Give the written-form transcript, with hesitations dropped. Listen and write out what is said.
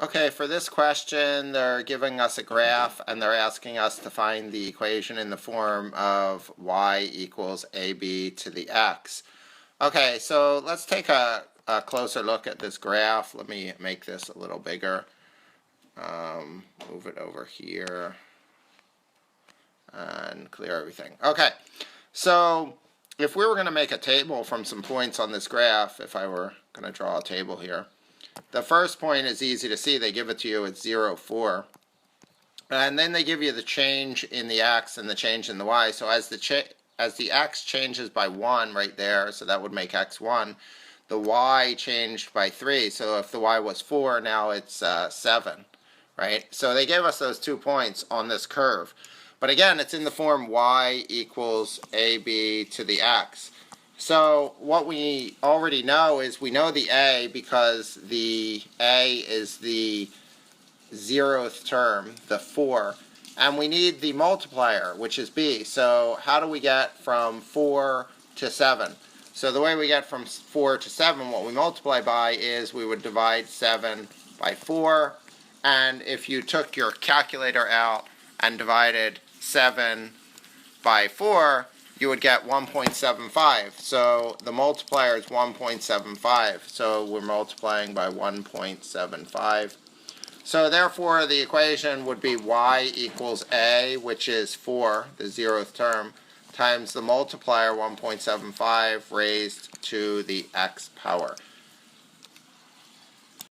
Okay, for this question, they're giving us a graph and they're asking us to find the equation in the form of y equals ab to the x. Okay, so let's take a closer look at this graph. Let me make this a little bigger. Move it over here and clear everything. Okay, so if we were going to make a table from some points on this graph, if I were going to draw a table here, the first point is easy to see. They give it to you at 0, 4. And then they give you the change in the x and the change in the y. So as the x changes by 1 right there, so that would make x1, the y changed by 3. So if the y was 4, now it's 7, right? So they gave us those 2 points on this curve. But again, it's in the form y equals ab to the x. So what we already know is we know the a because the a is the 0th term, the 4, and we need the multiplier, which is b. So how do we get from 4 to 7? So the way we get from 4 to 7, what we multiply by is we would divide 7 by 4, and if you took your calculator out and divided 7 by 4, you would get 1.75. So the multiplier is 1.75. So we're multiplying by 1.75. So therefore the equation would be y equals a, which is 4, the 0th term, times the multiplier 1.75 raised to the x power.